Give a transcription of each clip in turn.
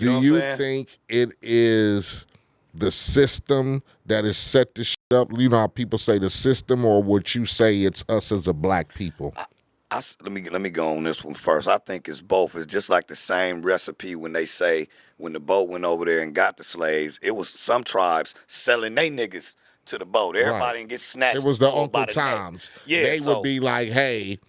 Do you think it is the system that is set this shit up? You know how people say the system, or would you say it's us as a black people? Let me go on this one first. I think it's both. It's just like the same recipe when they say when the boat went over there and got the slaves, it was some tribes selling they niggas to the boat. Everybody didn't get snatched. It was the Uncle Toms. Yeah, they would be like, hey,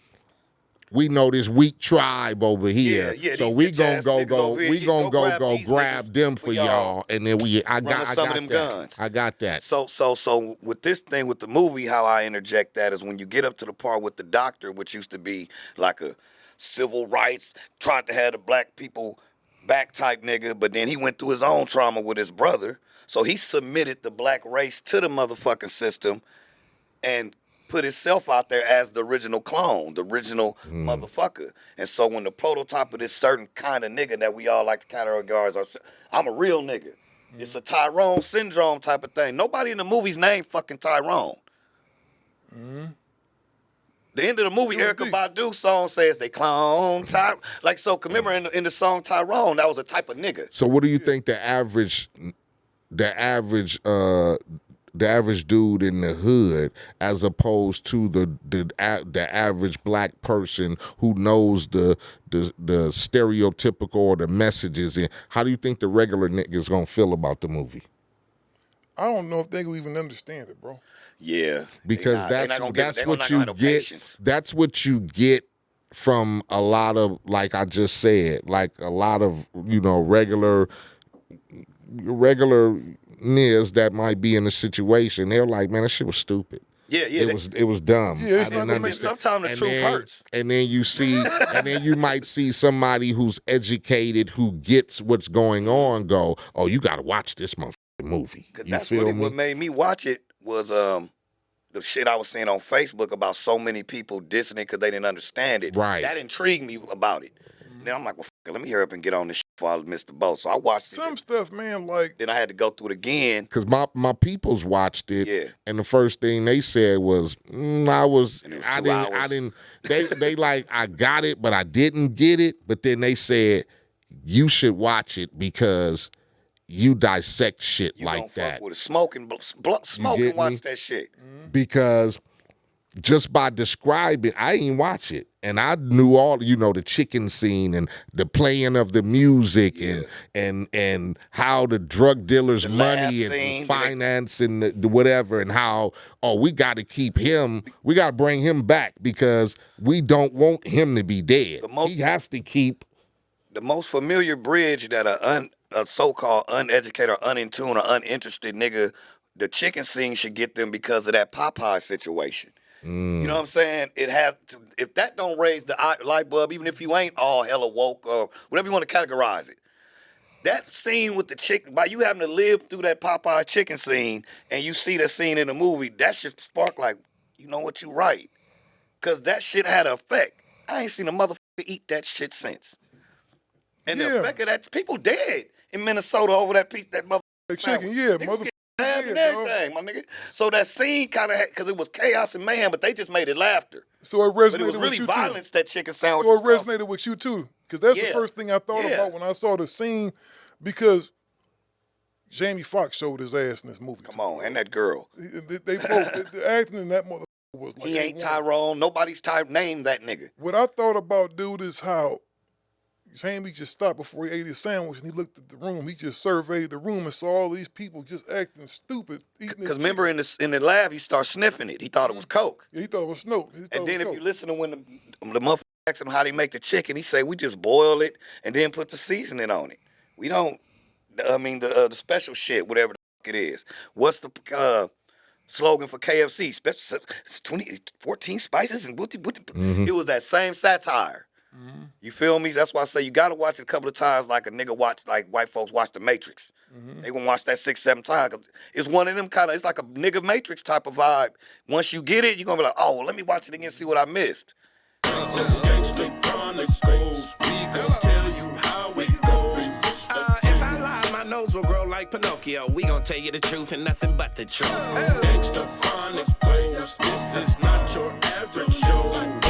we know this weak tribe over here, so we gonna go grab them for y'all, and then I got that. Guns. I got that. So with this thing with the movie, how I interject that is when you get up to the part with the doctor, which used to be like a civil rights, tried to have the black people back type nigga, but then he went through his own trauma with his brother, so he submitted the black race to the motherfucking system, and put himself out there as the original clone, the original motherfucker. And so when the prototype of this certain kind of nigga that we all like to categorize ourselves, I'm a real nigga. It's a Tyrone syndrome type of thing. Nobody in the movie's named fucking Tyrone. The end of the movie, Erykah Badu song says they clone Tyrone. Like, so remember in the song Tyrone, that was a type of nigga. So what do you think the average dude in the hood, as opposed to the average black person who knows the stereotypical or the messages? And how do you think the regular niggas gonna feel about the movie? I don't know if they can even understand it, bro. Yeah, because that's what you get. That's what you get from a lot of, like I just said, like a lot of regular niggas that might be in a situation. They're like, man, that shit was stupid. Yeah. It was dumb. Yeah, it's not gonna make sense. Sometimes the truth hurts. And then you see, and then you might see somebody who's educated, who gets what's going on, go, oh, you got to watch this motherfucking movie. That's what made me watch it was the shit I was seeing on Facebook about so many people dissing it because they didn't understand it. Right. That intrigued me about it. Then I'm like, well, let me hurry up and get on this shit before I miss the boat. So I watched some stuff, man. Like, then I had to go through it again because my peoples watched it. Yeah. And the first thing they said was, I didn't. They like, I got it, but I didn't get it. But then they said, you should watch it because you dissect shit you like that. Fuck with it. Smoke and watch that shit. Because just by describing, I didn't watch it. And I knew all, the chicken scene and the playing of the music and how the drug dealer's money and finance and the whatever, and how, we got to keep him, we got to bring him back because we don't want him to be dead. He has to keep. The most familiar bridge that a so-called uneducated or unintune or uninterested nigga, the chicken scene should get them because of that Popeye situation. You know what I'm saying? It has to, if that don't raise the light bulb, even if you ain't all hella woke or whatever you want to categorize it. That scene with the chicken, by you having to live through that Popeye chicken scene and you see that scene in the movie, that should spark like, you know what, you right. Because that shit had an effect. I ain't seen a motherfucker eat that shit since. And the effect of that, people dead in Minnesota over that piece, that motherfucker chicken, motherfucker. And everything, my nigga. So that scene kind of because it was chaos and mayhem, but they just made it laughter. So it resonated with you. But it was really violence, that chicken sandwich. So it resonated with you too, because that's the first thing I thought about when I saw the scene, because Jamie Foxx showed his ass in this movie. Come on, and that girl. They both the acting in that motherfucker was like. He ain't Tyrone. Nobody's named that nigga. What I thought about, dude, is how Jamie just stopped before he ate his sandwich and he looked at the room. He just surveyed the room and saw all these people just acting stupid. Because remember in the lab, he started sniffing it. He thought it was coke. Yeah, he thought it was snow. And then if you listen to when the motherfucker asked him how they make the chicken, he say, we just boil it and then put the seasoning on it. We don't, the special shit, whatever the fuck it is. What's the slogan for KFC? 14 spices and booty. It was that same satire. You feel me? That's why I say you got to watch it a couple of times like a nigga watch, like white folks watch The Matrix. They gonna watch that 6-7 times. Cause it's one of them kind of, it's like a nigga Matrix type of vibe. Once you get it, you're gonna be like, oh, well, let me watch it again, see what I missed. Gangster Chronicles, we gon' tell you how it goes. If I lie, my nose will grow like Pinocchio. We gon' tell you the truth and nothing but the truth. Gangster Chronicles, this is not your average show.